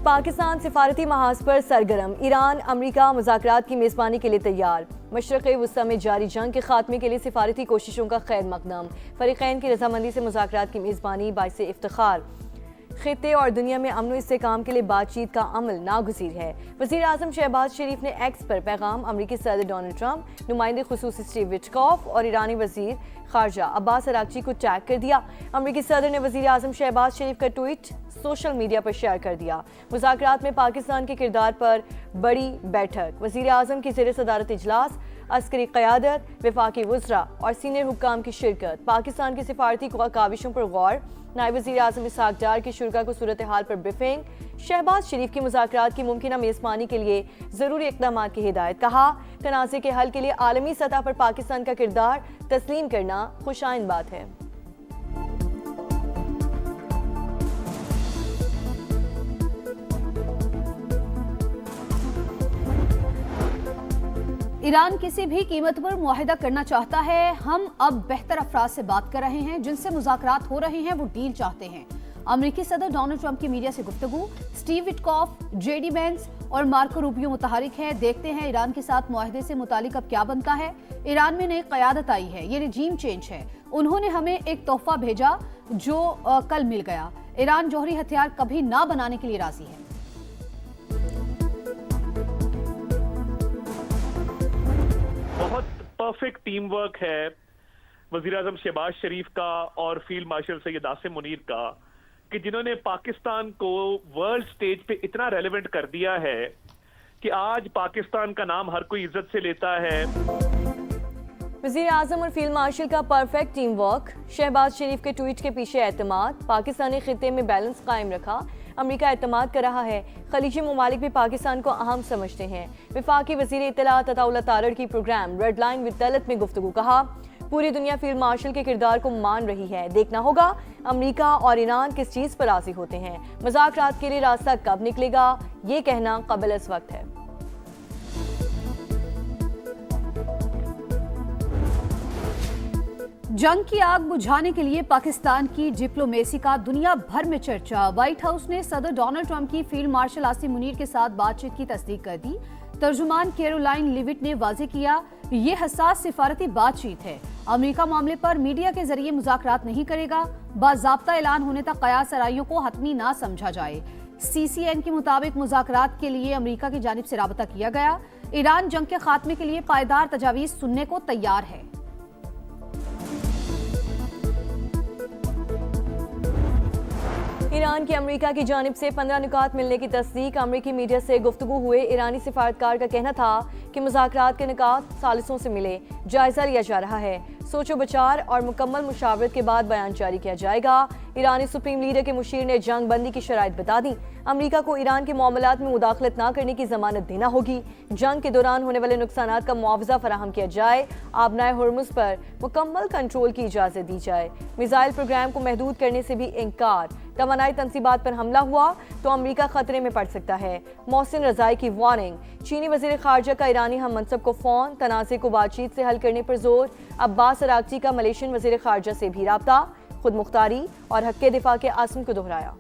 پاکستان سفارتی محاذ پر سرگرم، ایران امریکہ مذاکرات کی میزبانی کے لیے تیار۔ مشرق وسطی میں جاری جنگ کے خاتمے کے لیے سفارتی کوششوں کا خیر مقدم، فریقین کی رضامندی سے مذاکرات کی میزبانی باعث افتخار۔ خطے اور دنیا میں امن و استحکام کے لیے بات چیت کا عمل ناگزیر ہے۔ وزیر اعظم شہباز شریف نے ایکس پر پیغام امریکی صدر ڈونلڈ ٹرمپ، نمائندے خصوصی اسٹیو وٹکوف اور ایرانی وزیر خارجہ عباس اراغچی کو ٹیگ کر دیا۔ امریکی صدر نے وزیر اعظم شہباز شریف کا ٹویٹ سوشل میڈیا پر شیئر کر دیا۔ مذاکرات میں پاکستان کے کردار پر بڑی بیٹھک، وزیر اعظم کی زیر صدارت اجلاس، عسکری قیادت، وفاقی وزراء اور سینئر حکام کی شرکت، پاکستان کی سفارتی کاوشوں پر غور، نائب وزیر اعظم اسحاق ڈار کی شرکاء کو صورتحال پر بریفنگ، شہباز شریف کی مذاکرات کی ممکنہ میزبانی کے لیے ضروری اقدامات کی ہدایت۔ کہا، تنازع کے حل کے لیے عالمی سطح پر پاکستان کا کردار تسلیم کرنا خوش آئند بات ہے۔ ایران کسی بھی قیمت پر معاہدہ کرنا چاہتا ہے۔ ہم اب بہتر افراد سے بات کر رہے ہیں، جن سے مذاکرات ہو رہے ہیں، وہ ڈیل چاہتے ہیں۔ امریکی صدر ڈونلڈ ٹرمپ کی میڈیا سے گفتگو، Steve Witkoff, J D Vance اور مارکو روبیو متحرک ہیں۔ دیکھتے ہیں ایران کے ساتھ معاہدے سے متعلق اب کیا بنتا ہے۔ ایران میں نئی قیادت آئی ہے، یہ رجیم چینج ہے۔ انہوں نے ہمیں ایک تحفہ بھیجا جو کل مل گیا۔ ایران جوہری ہتھیار کبھی نہ بنانے کے لیے راضی ہے۔ بہت پرفیکٹ ٹیم ورک ہے وزیر اعظم شہباز شریف کا اور فیلڈ مارشل سید عاصم منیر کا، کہ جنہوں نے پاکستان کو ورلڈ سٹیج پہ اتنا ریلیونٹ کر دیا ہے کہ آج پاکستان کا نام ہر کوئی عزت سے لیتا ہے۔ وزیر اعظم اور فیلڈ مارشل کا پرفیکٹ ٹیم ورک، شہباز شریف کے ٹویٹ کے پیچھے اعتماد، پاکستانی خطے میں بیلنس قائم رکھا، امریکہ اعتماد کر رہا ہے، خلیجی ممالک بھی پاکستان کو اہم سمجھتے ہیں۔ وفاقی وزیر اطلاعات عطا اللہ تارڑ کی پروگرام ریڈ لائن ود دلت میں گفتگو، کہا، پوری دنیا فیلڈ مارشل کے کردار کو مان رہی ہے، دیکھنا ہوگا امریکہ اور ایران کس چیز پر راضی ہوتے ہیں، مذاکرات کے لیے راستہ کب نکلے گا، یہ کہنا قبل از وقت ہے۔ جنگ کی آگ بجھانے کے لیے پاکستان کی ڈپلومیسی کا دنیا بھر میں چرچا۔ وائٹ ہاؤس نے صدر ڈونلڈ ٹرمپ کی فیلڈ مارشل عاصم منیر کے ساتھ بات چیت کی تصدیق کر دی۔ ترجمان کیرولائن لیوٹ نے واضح کیا، یہ حساس سفارتی بات چیت ہے۔ امریکہ معاملے پر میڈیا کے ذریعے مذاکرات نہیں کرے گا، باضابطہ اعلان ہونے تک قیاس آرائیوں کو حتمی نہ سمجھا جائے۔ سی سی این کے مطابق مذاکرات کے لیے امریکہ کی جانب سے رابطہ کیا گیا۔ ایران جنگ کے خاتمے کے لیے پائیدار تجاویز سننے کو تیار ہے۔ ایران کی امریکہ کی جانب سے 15 نکات ملنے کی تصدیق، امریکی میڈیا سے گفتگو ہوئے ایرانی سفارتکار کا کہنا تھا کہ مذاکرات کے نکات ثالثوں سے ملے، جائزہ لیا جا رہا ہے، سوچ و بچار اور مکمل مشاورت کے بعد بیان جاری کیا جائے گا۔ ایرانی سپریم لیڈر کے مشیر نے جنگ بندی کی شرائط بتا دی، امریکہ کو ایران کے معاملات میں مداخلت نہ کرنے کی ضمانت دینا ہوگی، جنگ کے دوران ہونے والے نقصانات کا معاوضہ فراہم کیا جائے، آبنائے ہرمز پر مکمل کنٹرول کی اجازت دی جائے، میزائل پروگرام کو محدود کرنے سے بھی انکار، توانائی تنصیبات پر حملہ ہوا تو امریکہ خطرے میں پڑ سکتا ہے، محسن رضائی کی وارننگ، چینی وزیر خارجہ کا ایرانی ہم منصب کو فون، تنازع کو بات چیت سے حل کرنے پر زور، عباس اراغچی کا ملیشین وزیر خارجہ سے بھی رابطہ، خود مختاری اور حق دفاع کے عزم کو دہرایا۔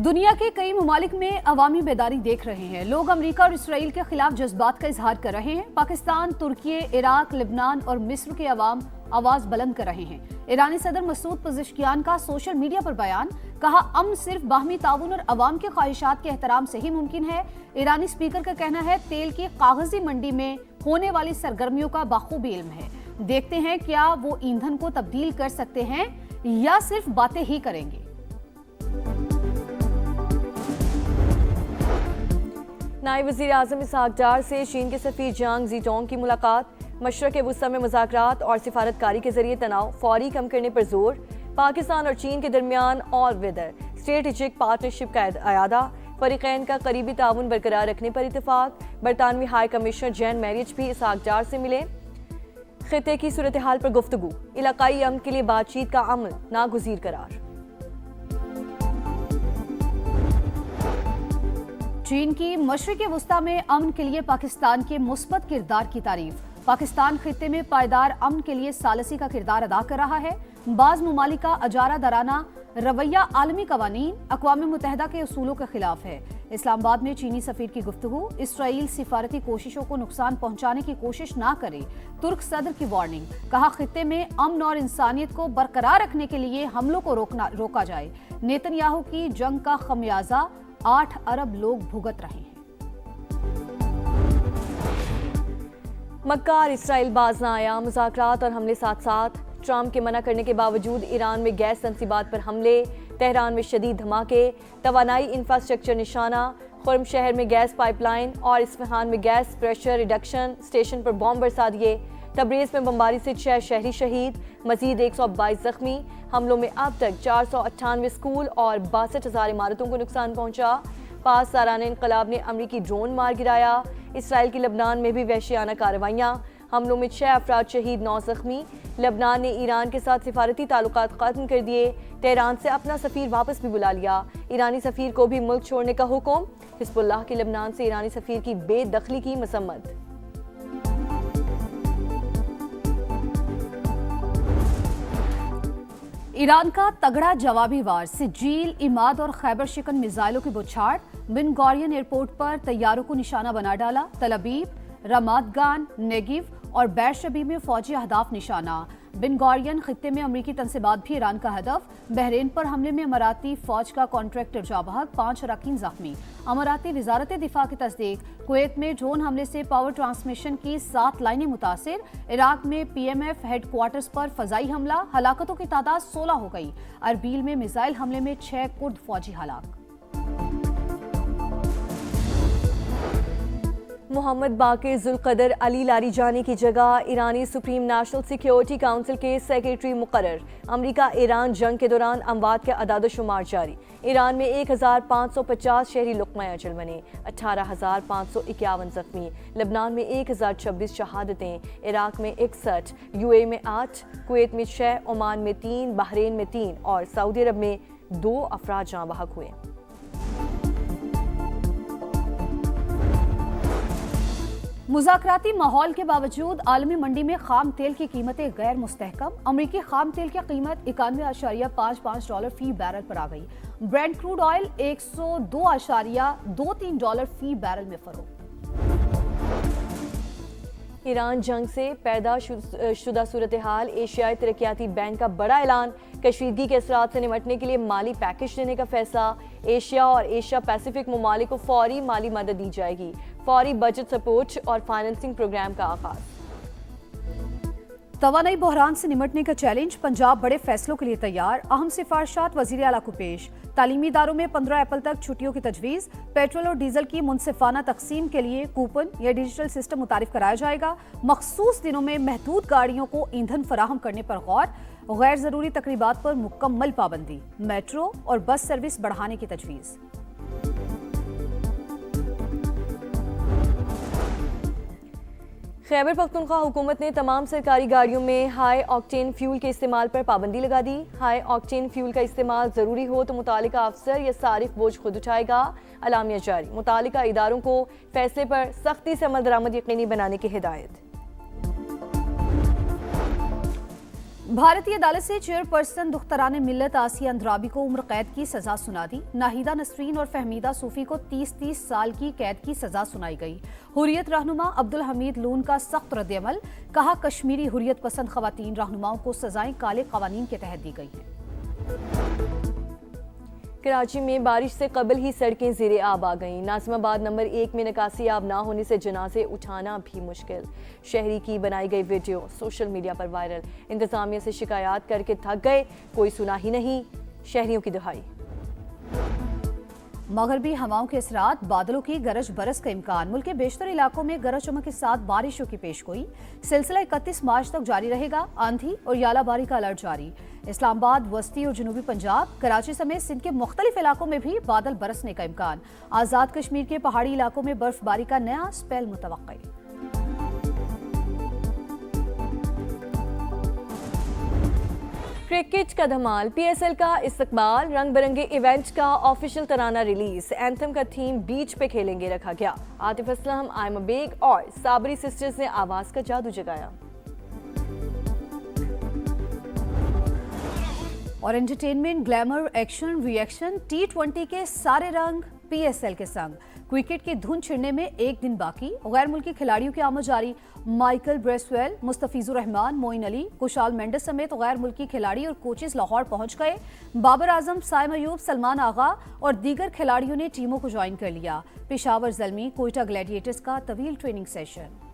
دنیا کے کئی ممالک میں عوامی بیداری دیکھ رہے ہیں، لوگ امریکہ اور اسرائیل کے خلاف جذبات کا اظہار کر رہے ہیں۔ پاکستان، ترکی، عراق، لبنان اور مصر کے عوام آواز بلند کر رہے ہیں۔ ایرانی صدر مسعود پزشکیان کا سوشل میڈیا پر بیان، کہا، امن صرف باہمی تعاون اور عوام کے خواہشات کے احترام سے ہی ممکن ہے۔ ایرانی سپیکر کا کہنا ہے، تیل کی کاغذی منڈی میں ہونے والی سرگرمیوں کا بخوبی علم ہے، دیکھتے ہیں کیا وہ ایندھن کو تبدیل کر سکتے ہیں یا صرف باتیں ہی کریں گے۔ نائب وزیر اعظم اسحاق ڈار سے چین کے سفیر جانگ زی ٹونگ کی ملاقات، مشرق وسطی میں مذاکرات اور سفارتکاری کے ذریعے تناؤ فوری کم کرنے پر زور، پاکستان اور چین کے درمیان آل ویدر اسٹریٹجک پارٹنرشپ کا اعادہ، فریقین کا قریبی تعاون برقرار رکھنے پر اتفاق، برطانوی ہائی کمشنر جین میریج بھی اسحاق ڈار سے ملے، خطے کی صورتحال پر گفتگو، علاقائی امن کے لیے بات چیت کا عمل ناگزیر قرار۔ चीन की मशरिक़ वस्ता में अमन के लिए पाकिस्तान के मुस्बत किरदार की तारीफ। पाकिस्तान खित्ते में पायदार अमन के लिए सालसी का किरदार अदा कर रहा है। बाज़ ममालिक का अजारा दराना रवैया आलमी कवानीन अक़वाम मुत्तहिदा के उसूलों के खिलाफ है। इस्लामाबाद में चीनी सफ़ीर की गुफ्तगू, इसराइल सिफारती कोशिशों को नुकसान पहुंचाने की कोशिश ना करे, तुर्क सदर की वार्निंग। कहा खित्ते में अमन और इंसानियत को बरकरार रखने के लिए हमलों को रोका जाए। नेतन्याहू की जंग का खमियाजा 8 अरब लोग भुगत रहे हैं। मक्का और इसराइल बाज ना आया, मुज़ाकरात और हमले साथ साथ। ट्रंप के मना करने के बावजूद ईरान में गैस तंसीबात पर हमले, तेहरान में शदीद धमाके, तवानाई इंफ्रास्ट्रक्चर निशाना, खुर्म शहर में गैस पाइपलाइन और इस्फहान में गैस प्रेशर रिडक्शन स्टेशन पर बॉम्ब बरसा दिए। तबरेज़ में बमबारी से 6 शहरी शहीद, मजीद 122 जख्मी। हमलों में अब तक 498 स्कूल और 62,000 इमारतों को नुकसान पहुंचा। 5 सालाना इंकलाब ने अमरीकी ड्रोन मार गिराया। इसराइल की लबनान में भी वहशियाना कार्रवाइयाँ, हमलों में 6 अफराद शहीद, 9 जख्मी। लबनान ने ईरान के साथ सिफारती ताल्लुकात ख़त्म कर दिए। तेहरान से अपना सफ़ीर वापस भी बुला लिया। ईरानी सफ़ीर को भी मुल्क छोड़ने का हुक्म। हिज़्बुल्लाह की लबनान से ईरानी सफ़ीर की बेदखली की मसम्मत। ईरान का तगड़ा जवाबी वार, सिजील, इमाद और खैबर शिकन मिसाइलों की बौछार। बिन गौरियन एयरपोर्ट पर तैयारों को निशाना बना डाला। तल अबीब, रमादगान, नेगिव और बैरशबी में फौजी अहदाफ निशाना। बिन गौरियन खित्ते में अमरीकी तंसीबात भी ईरान का हदफ। बहरीन पर हमले में अमाराती फौज का कॉन्ट्रैक्टर जाँ बहक, 5 अरकान जख्मी। अमाराती वजारत दिफा की तस्दीक। कुवैत में ड्रोन हमले से पावर ट्रांसमिशन की 7 लाइनें मुतासिर। इराक में PMF हेडक्वार्टर्स पर फजाई हमला, हलाकतों की तादाद 16 हो गई। अरबील में मिसाइल हमले में 6 कुर्द फौजी हलाक। मोहम्मद बाकिर जुल्कदर अली लारीजानी की जगह ईरानी सुप्रीम नेशनल सिक्योरिटी काउंसिल के सेक्रेटरी मुकर्रर। अमरीका ईरान जंग के दौरान अमवात के अदाद-ओ-शुमार जारी। ईरान में 1550 शहरी लुक़मा अजल बने, 18,551 जख्मी। लबनान में 1026 शहादतें, इराक में 61, UAE में 8, कुवैत में 6, ओमान में 3, बहरीन में 3 और सऊदी अरब में 2 अफराद जाँ बहक हुए। मुज़ाकराती माहौल के बावजूद आलमी मंडी में खाम तेल की कीमतें गैर मुस्तहकम। अमरीकी खाम तेल की कीमत $91.55 फी बैरल पर आ गई। ब्रेंट क्रूड ऑयल $102.23 फी बैरल में फरोख्त। ईरान जंग से पैदा शुदा सूरत हाल, एशियाई तरक्याती बैंक का बड़ा ऐलान। कशीदगी के असरात से निमटने के लिए माली पैकेज देने का फैसला। एशिया और एशिया पैसिफिक ममालिक को फौरी माली मदद दी जाएगी। फौरी बजट सपोर्ट और फाइनेंसिंग प्रोग्राम का आगाज। तवानाई बहरान से निमटने का चैलेंज, पंजाब बड़े फैसलों के लिए तैयार। अहम सिफारिशात वज़ीर आला को पेश। तालीमी इदारों में 15 अप्रैल तक छुट्टियों की तजवीज़। पेट्रोल और डीजल की मुनसिफाना तकसीम के लिए कूपन या डिजिटल सिस्टम मुतारिफ कराया जाएगा। मखसूस दिनों में महदूद गाड़ियों को ईंधन फराहम करने पर गौर। गैर ज़रूरी तकरीबात पर मुकम्मल पाबंदी। मेट्रो और बस सर्विस बढ़ाने की तजवीज़। खैबर पख्तूनख्वा हुकूमत ने तमाम सरकारी गाड़ियों में हाई ऑक्टेन फ्यूल के इस्तेमाल पर पाबंदी लगा दी। हाई ऑक्टेन फ्यूल का इस्तेमाल ज़रूरी हो तो मुतालिका अफसर या सारिफ बोझ खुद उठाएगा। अलामिया जारी, मुतालिका इदारों को फैसले पर सख्ती से अमल दरामद यकीनी बनाने की हिदायत। भारतीय अदालत से चेयरपर्सन दुख्तरान मिल्लत आसिया अंद्राबी को उम्र कैद की सजा सुना दी। नाहिदा नसरीन और फहमीदा सूफी को 30-30 साल की कैद की सजा सुनाई गई। हुर्रियत रहनुमा अब्दुल हमीद लून का सख्त रद्द-ए-अमल। कहा कश्मीरी हुर्रियत पसंद खवातीन रहनुमाओं को सजाएं काले कवानीन के तहत दी गई हैं। कराची में बारिश से कबल ही सड़कें ज़ेरे आब आ गईं। नाज़िमाबाद नंबर 1 में निकासी आब ना होने से जनाजे उठाना भी मुश्किल। शहरी की बनाई गई वीडियो सोशल मीडिया पर वायरल। इंतजामिया से शिकायत करके थक गए, कोई सुना ही नहीं, शहरियों की दुहाई। मगरबी हवाओं के असरात, बादलों की गरज बरस का इम्कान। मुल्क के बेशतर इलाकों में गरज चमक के साथ बारिशों की पेशगोई। सिलसिला 31 मार्च तक जारी रहेगा। आंधी और यालाबारी का अलर्ट जारी। इस्लामाबाद, वस्ती और जनूबी पंजाब, कराची समेत सिंध के मुख्तलिफ इलाकों में भी बादल बरसने का इम्कान। आज़ाद कश्मीर के पहाड़ी इलाकों में बर्फबारी का नया स्पेल मुतवक्किल। क्रिकेट का धमाल, PSL का इस्तकबाल, रंग बिरंगे इवेंट का ऑफिशियल तराना रिलीज, एंथम का थीम बीच पे खेलेंगे रखा गया। आतिफ असलम, आयमा बेग और साबरी सिस्टर्स ने आवाज का जादू जगाया। और entertainment, glamour, action, reaction, T20 के सारे रंग PSL के संग। क्रिकेट की धुन छिड़ने में एक दिन बाकी, गैर मुल्की खिलाड़ियों की आमद जारी। माइकल ब्रेसवेल, मुस्तफिजुर रहमान, मोइन अली, कुशाल मेंडिस समेत गैर मुल्की खिलाड़ी और कोचेस लाहौर पहुंच गए। बाबर आजम, साइम अयूब, सलमान आगा और दीगर खिलाड़ियों ने टीमों को ज्वाइन कर लिया। पेशावर ज़ल्मी, कोयटा ग्लैडिएटर्स का तवील ट्रेनिंग सेशन।